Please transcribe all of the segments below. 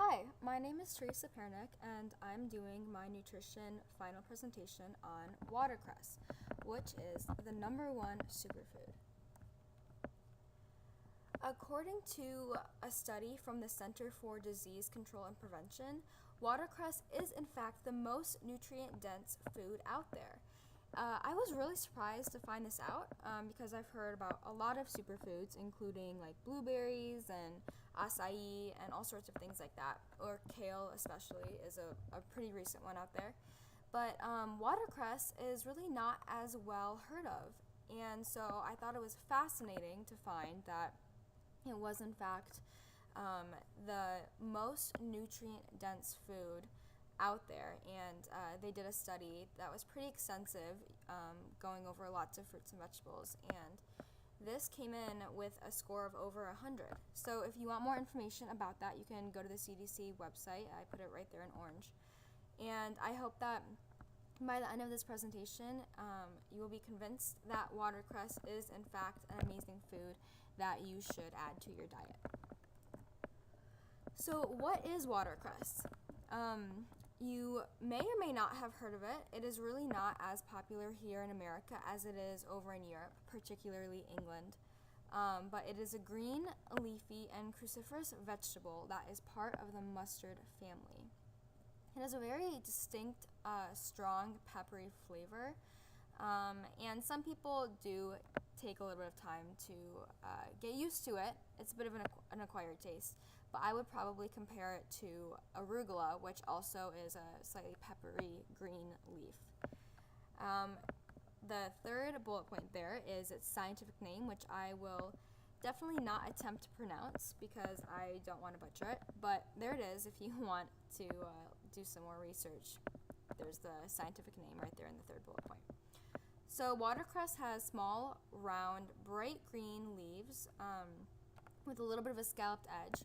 Hi, my name is Teresa Pernick, and I'm doing my nutrition final presentation on watercress, which is the #1 superfood. According to a study from the Center for Disease Control and Prevention, watercress is in fact the most nutrient-dense food out there. I was really surprised to find this out because I've heard about a lot of superfoods, including like blueberries and acai and all sorts of things like that, or kale especially is a pretty recent one out there. But watercress is really not as well heard of, and so I thought it was fascinating to find that it was in fact the most nutrient-dense food out there, and they did a study that was pretty extensive, going over lots of fruits and vegetables, and this came in with a score of over 100. So if you want more information about that, you can go to the CDC website. I put it right there in orange. And I hope that by the end of this presentation, you will be convinced that watercress is in fact an amazing food that you should add to your diet. So what is watercress? You may or may not have heard of it. It is really not as popular here in America as it is over in Europe, particularly England. But it is a green, leafy, and cruciferous vegetable that is part of the mustard family. It has a very distinct, strong, peppery flavor, and some people do take a little bit of time to get used to it. It's a bit of an acquired taste, but I would probably compare it to arugula, which also is a slightly peppery green leaf. The third bullet point there is its scientific name, which I will definitely not attempt to pronounce because I don't want to butcher it, but there it is if you want to do some more research. There's the scientific name right there in the third bullet point. So watercress has small, round, bright green leaves with a little bit of a scalloped edge,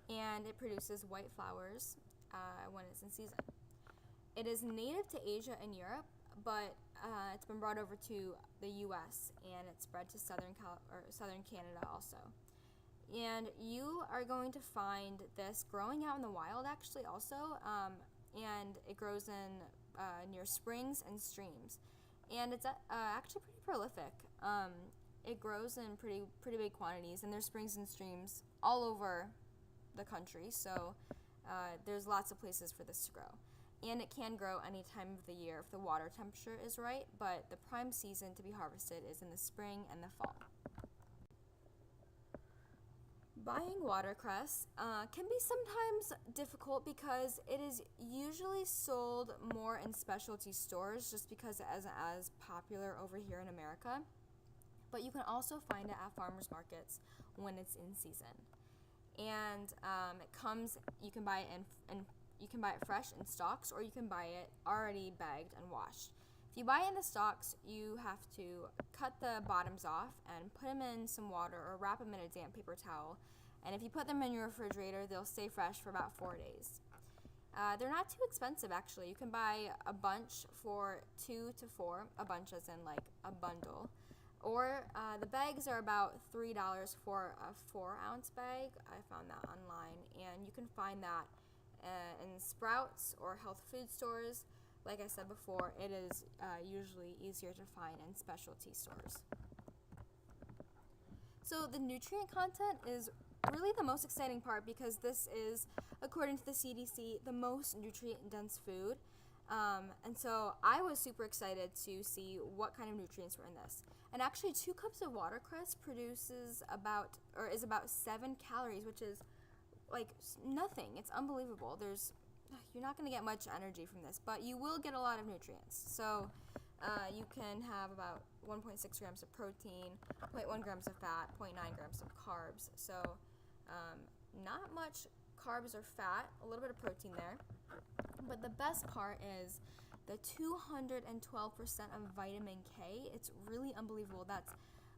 and it produces white flowers when it's in season. It is native to Asia and Europe, but it's been brought over to the U.S. and it's spread to southern Canada also. And you are going to find this growing out in the wild actually also, and it grows in near springs and streams. And it's actually pretty prolific. It grows in pretty big quantities, and there's springs and streams all over the country, so there's lots of places for this to grow. And it can grow any time of the year if the water temperature is right, but the prime season to be harvested is in the spring and the fall. Buying watercress can be sometimes difficult because it is usually sold more in specialty stores just because it isn't as popular over here in America. But you can also find it at farmers markets when it's in season. And you can buy it fresh in stalks, or you can buy it already bagged and washed. If you buy it in the stalks, you have to cut the bottoms off and put them in some water or wrap them in a damp paper towel. And if you put them in your refrigerator, they'll stay fresh for about 4 days. They're not too expensive actually. You can buy a bunch for 2 to 4, a bunch as in like a bundle. Or the bags are about $3 for a 4-ounce bag. I found that online, and you can find that in Sprouts or health food stores. Like I said before, it is usually easier to find in specialty stores. So the nutrient content is really the most exciting part because this is, according to the CDC, the most nutrient-dense food. And so I was super excited to see what kind of nutrients were in this. And actually 2 cups of watercress is about 7 calories, which is like nothing. It's unbelievable. You're not going to get much energy from this, but you will get a lot of nutrients. So you can have about 1.6 grams of protein, 0.1 grams of fat, 0.9 grams of carbs. So not much carbs or fat, a little bit of protein there. But the best part is the 212% of vitamin K. It's really unbelievable. That's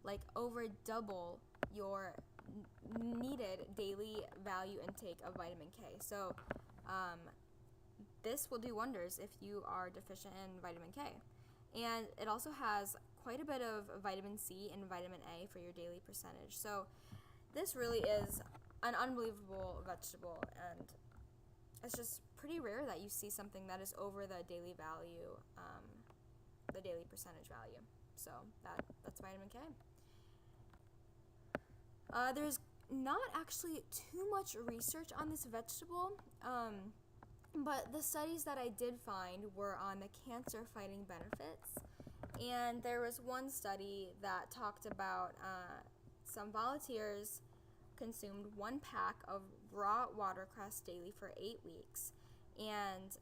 like over double your needed daily value intake of vitamin K. So this will do wonders if you are deficient in vitamin K. And it also has quite a bit of vitamin C and vitamin A for your daily percentage. So this really is an unbelievable vegetable, and it's just pretty rare that you see something that is over the daily value, the daily percentage value. So that's vitamin K. There's not actually too much research on this vegetable, but the studies that I did find were on the cancer fighting benefits. And there was one study that talked about some volunteers consumed 1 pack of raw watercress daily for 8 weeks, and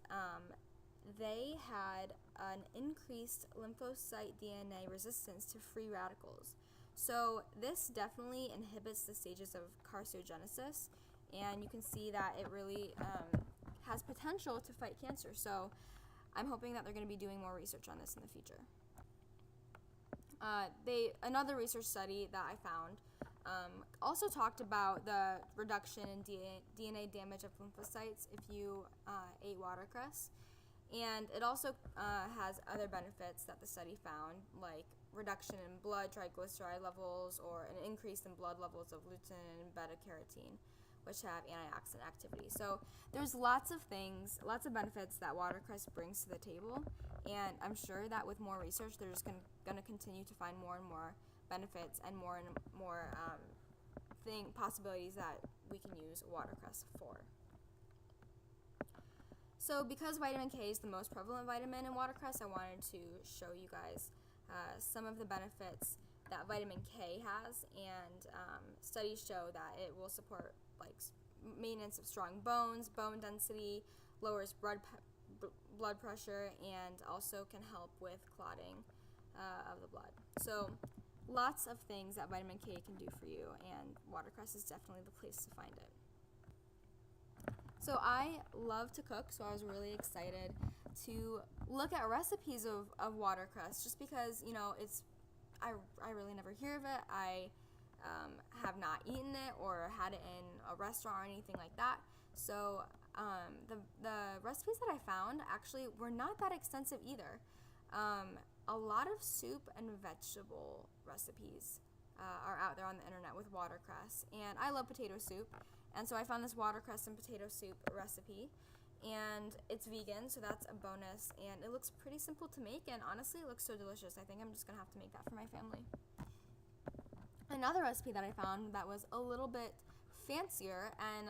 they had an increased lymphocyte DNA resistance to free radicals. So this definitely inhibits the stages of carcinogenesis, and you can see that it really has potential to fight cancer. So I'm hoping that they're going to be doing more research on this in the future. Another research study that I found also talked about the reduction in DNA damage of lymphocytes if you ate watercress. And it also has other benefits that the study found, like reduction in blood triglyceride levels or an increase in blood levels of lutein and beta-carotene, which have antioxidant activity. So there's lots of things, lots of benefits that watercress brings to the table, and I'm sure that with more research, they're just going to continue to find more and more benefits and more possibilities that we can use watercress for. So because vitamin K is the most prevalent vitamin in watercress, I wanted to show you guys some of the benefits that vitamin K has, and studies show that it will support like maintenance of strong bones, bone density, lowers blood pressure, and also can help with clotting of the blood. So lots of things that vitamin K can do for you, and watercress is definitely the place to find it. So I love to cook, so I was really excited to look at recipes of watercress, just because, you know, I really never hear of it. I have not eaten it or had it in a restaurant or anything like that. So the recipes that I found actually were not that extensive either. A lot of soup and vegetable recipes are out there on the internet with watercress, and I love potato soup, and so I found this watercress and potato soup recipe, and it's vegan, so that's a bonus, and it looks pretty simple to make, and honestly it looks so delicious. I think I'm just gonna have to make that for my family. Another recipe that I found that was a little bit fancier and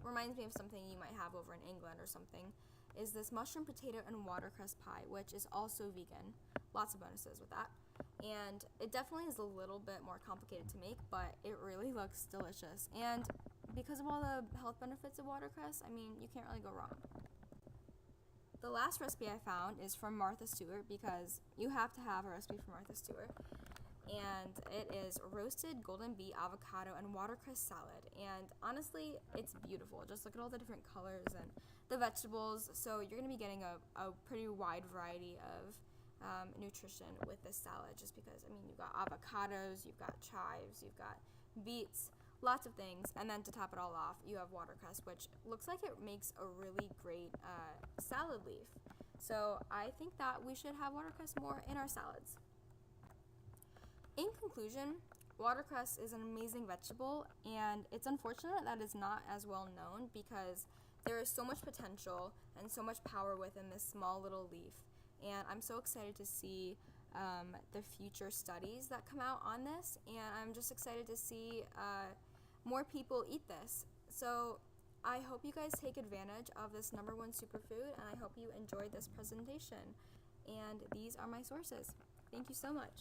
reminds me of something you might have over in England or something is this mushroom, potato, and watercress pie, which is also vegan. Lots of bonuses with that. And it definitely is a little bit more complicated to make, but it really looks delicious. And because of all the health benefits of watercress, I mean, you can't really go wrong. The last recipe I found is from Martha Stewart, because you have to have a recipe from Martha Stewart. And it is roasted golden beet, avocado, and watercress salad. And honestly, it's beautiful. Just look at all the different colors and the vegetables. So you're going to be getting a pretty wide variety of nutrition with this salad, just because, I mean, you've got avocados, you've got chives, you've got beets, lots of things. And then to top it all off, you have watercress, which looks like it makes a really great salad leaf. So I think that we should have watercress more in our salads. In conclusion, watercress is an amazing vegetable, and it's unfortunate that it's not as well known, because there is so much potential and so much power within this small little leaf. And I'm so excited to see the future studies that come out on this, and I'm just excited to see more people eat this. So I hope you guys take advantage of this #1 superfood, and I hope you enjoyed this presentation. And these are my sources. Thank you so much.